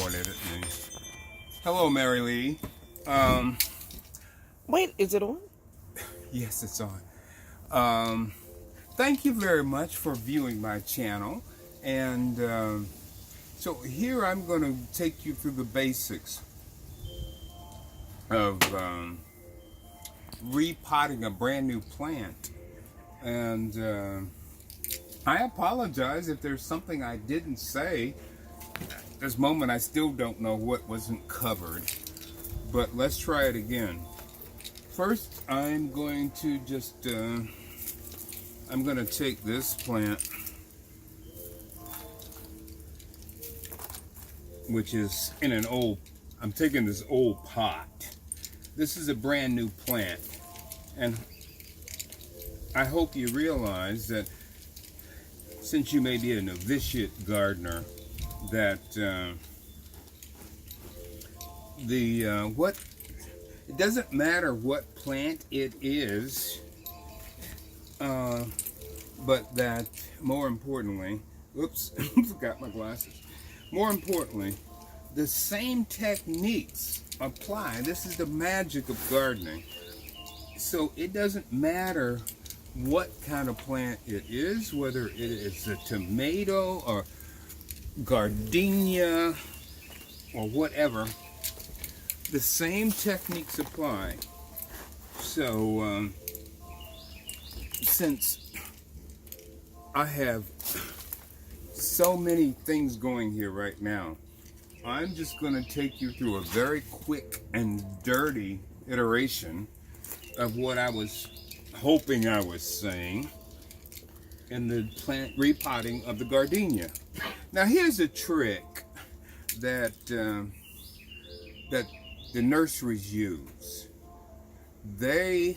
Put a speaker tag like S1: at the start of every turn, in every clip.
S1: pointed at me. Hello, MaryLee.
S2: Wait, is it on?
S1: Yes, it's on. Thank you very much for viewing my channel. And so here I'm going to take you through the basics of repotting a brand new plant. And I apologize if there's something I didn't say. At this moment, I still don't know what wasn't covered. But let's try it again. First, I'm going to just, I'm going to take this plant, which is in an old, I'm taking this old pot. This is a brand new plant. And I hope you realize that since you may be a novitiate gardener, that it doesn't matter what plant it is, but that more importantly, oops, forgot my glasses. More importantly, the same techniques apply. This is the magic of gardening. So it doesn't matter what kind of plant it is, whether it is a tomato or gardenia or whatever, the same techniques apply. So since I have so many things going here right now, I'm just going to take you through a very quick and dirty iteration of what I was hoping I was saying in the plant repotting of the gardenia. Now here's a trick that that the nurseries use. They,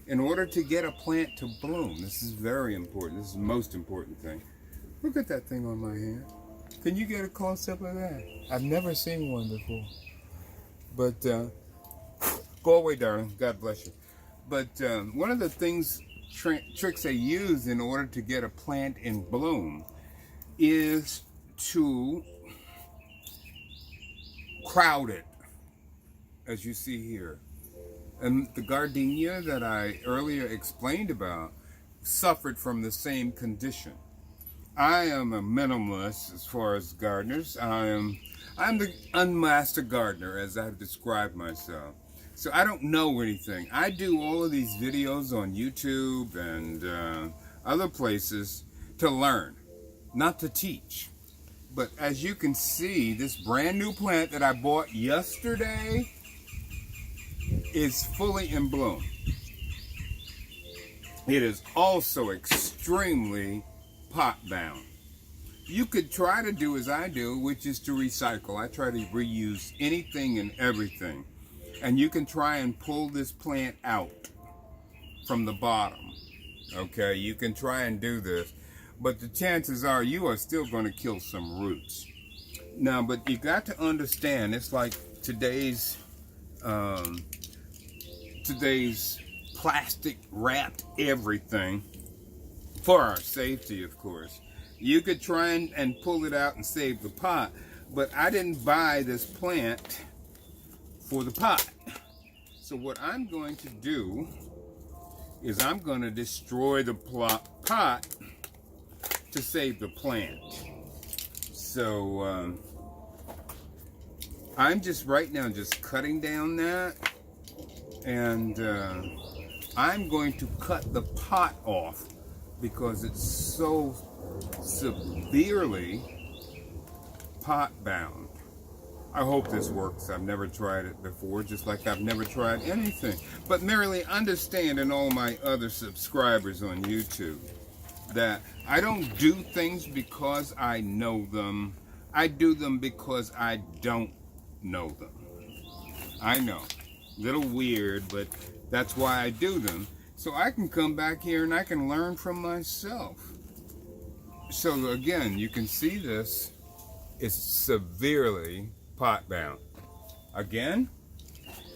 S1: in order to get a plant to bloom, this is very important, this is the most important thing. Look at that thing on my hand. Can you get a close-up of that? I've never seen one before. But, go away, darling. God bless you. But one of the things, tricks they use in order to get a plant in bloom is to crowd it, as you see here. And the gardenia that I earlier explained about suffered from the same condition. I am a minimalist as far as gardeners. I'm the unmastered gardener, as I've described myself. So I don't know anything. I do all of these videos on YouTube and other places to learn, not to teach. But as you can see, this brand new plant that I bought yesterday is fully in bloom. It is also extremely pot bound. You could try to do as I do, which is to recycle. I try to reuse anything and everything. And you can try and pull this plant out from the bottom. Okay, you can try and do this. But the chances are you are still going to kill some roots. Now, but you got to understand, it's like today's plastic wrapped everything for our safety, of course. You could try and pull it out and save the pot, but I didn't buy this plant for the pot. So what I'm going to do is I'm going to destroy the pot to save the plant. So I'm just right now just cutting down that, and I'm going to cut the pot off because it's so severely pot bound. I hope this works. I've never tried it before, just like I've never tried anything. But MaryLee, understand, and all my other subscribers on YouTube, that I don't do things because I know them. I do them because I don't know them. I know, little weird, but that's why I do them. So I can come back here and I can learn from myself. So again, you can see this is severely pot bound. Again,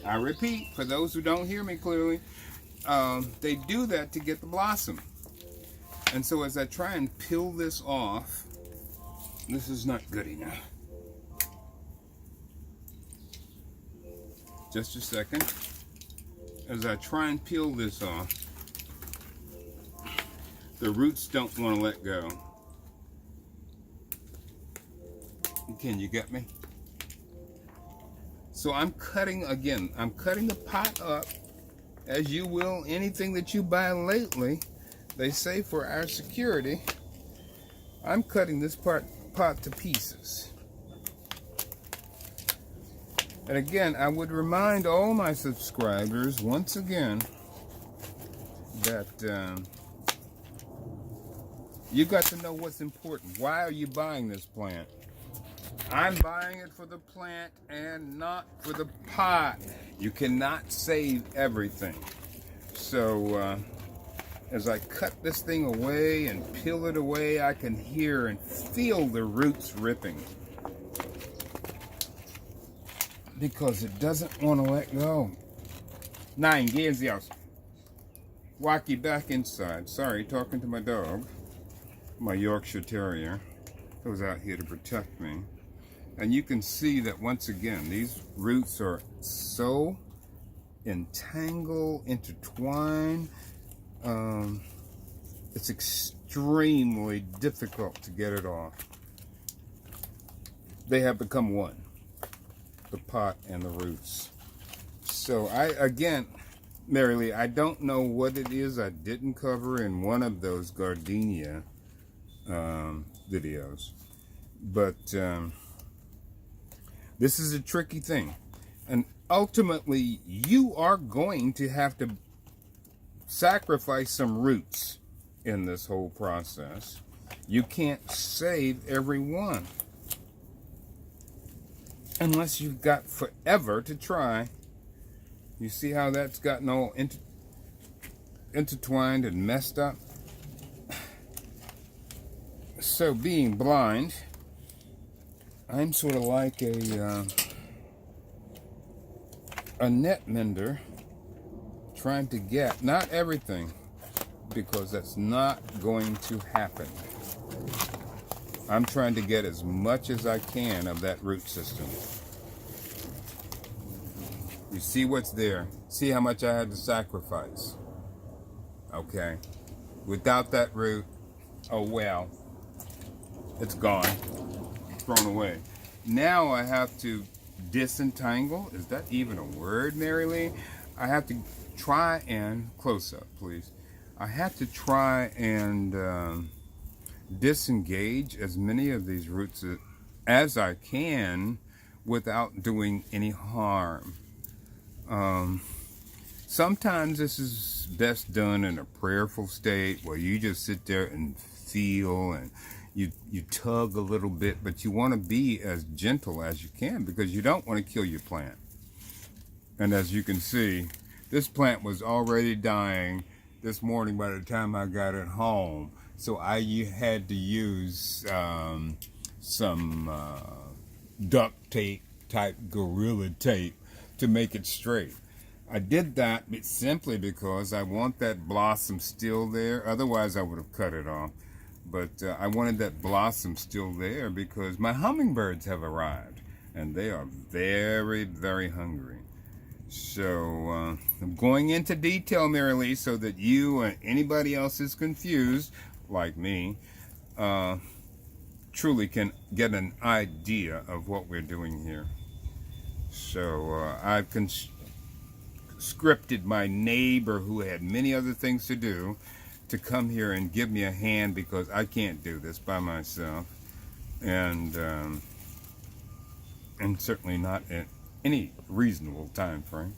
S1: I repeat, for those who don't hear me clearly, they do that to get the blossom. And so as I try and peel this off, this is not good enough. Just a second. As I try and peel this off, the roots don't want to let go. Can you get me? So I'm cutting again. I'm cutting the pot up as you will anything that you buy lately. They say for our security. I'm cutting this pot to pieces. And again, I would remind all my subscribers once again that you got to know what's important. Why are you buying this plant? I'm buying it for the plant and not for the pot. You cannot save everything. So as I cut this thing away and peel it away, I can hear and feel the roots ripping, because it doesn't want to let go. Nein, gehen Sie aus. Walk you back inside. Sorry, talking to my dog, my Yorkshire Terrier, who's out here to protect me. And you can see that once again, these roots are so entangled, intertwined. It's extremely difficult to get it off. They have become one, the pot and the roots. So again, MaryLee, I don't know what it is I didn't cover in one of those gardenia videos, but this is a tricky thing, and ultimately you are going to have to sacrifice some roots in this whole process. You can't save every one unless you've got forever to try. You see how that's gotten all intertwined and messed up? So being blind, I'm sort of like a net mender, trying to get, not everything, because that's not going to happen. I'm trying to get as much as I can of that root system. You see what's there. See how much I had to sacrifice. Okay. Without that root, oh well, it's gone, thrown away. Now I have to disentangle. Is that even a word, MaryLee? I have to try and, close up please. I have to try and disengage as many of these roots as I can without doing any harm. Sometimes this is best done in a prayerful state where you just sit there and feel, and you tug a little bit, but you want to be as gentle as you can because you don't want to kill your plant. And as you can see, this plant was already dying this morning by the time I got it home. So I had to use some duct tape type Gorilla Tape to make it straight. I did that simply because I want that blossom still there. Otherwise I would have cut it off. But I wanted that blossom still there because my hummingbirds have arrived and they are very, very hungry. So I'm going into detail, MaryLee, so that you and anybody else is confused, like me, truly can get an idea of what we're doing here. So I've scripted my neighbor, who had many other things to do, to come here and give me a hand because I can't do this by myself, and certainly not in any reasonable time frame.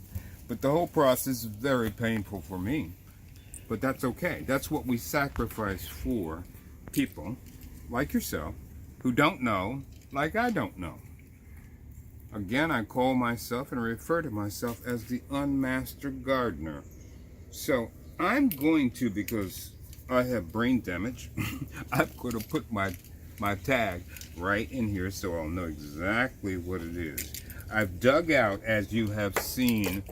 S1: But the whole process is very painful for me, but that's okay. That's what we sacrifice for people like yourself who don't know, like I don't know. Again, I call myself and refer to myself as the unmastered gardener. So I'm going to, because I have brain damage, I'm going to put my tag right in here so I'll know exactly what it is. I've dug out, as you have seen,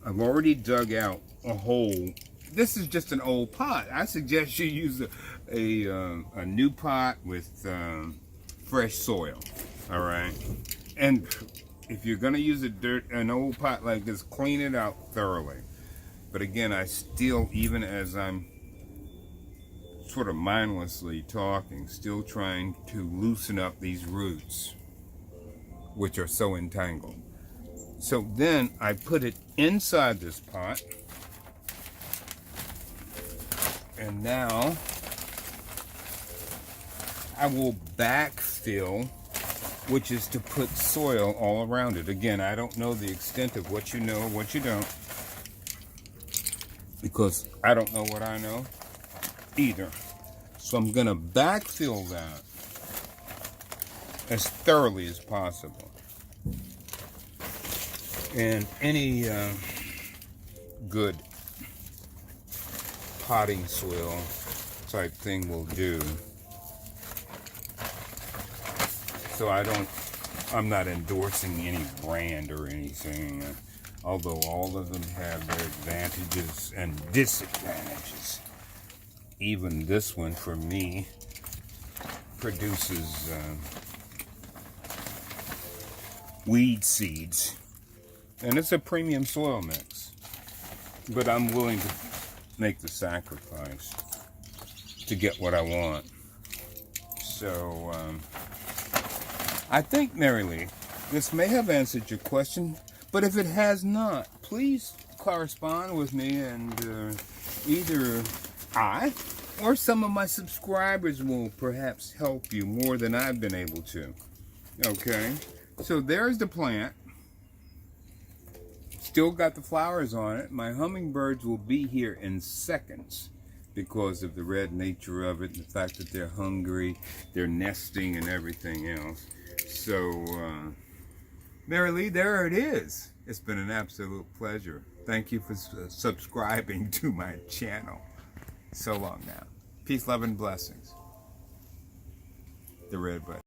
S1: I've already dug out a hole. This is just an old pot. I suggest you use a new pot with fresh soil, all right? And if you're going to use an old pot like this, clean it out thoroughly. But again, I still, even as I'm sort of mindlessly talking, still trying to loosen up these roots, which are so entangled. So then I put it inside this pot. And now I will backfill, which is to put soil all around it. Again, I don't know the extent of what you know, what you don't, because I don't know what I know either. So I'm gonna backfill that as thoroughly as possible. And any good potting soil type thing will do. So I'm not endorsing any brand or anything, although all of them have their advantages and disadvantages. Even this one, for me, produces weed seeds. And it's a premium soil mix. But I'm willing to make the sacrifice to get what I want. So, I think, MaryLee, this may have answered your question, but if it has not, please correspond with me, and either I or some of my subscribers will perhaps help you more than I've been able to. Okay, so there's the plant. Still got the flowers on it. My hummingbirds will be here in seconds because of the red nature of it, and the fact that they're hungry, they're nesting and everything else. So, MaryLee, there it is. It's been an absolute pleasure. Thank you for subscribing to my channel. So long now. Peace, love, and blessings. The red button.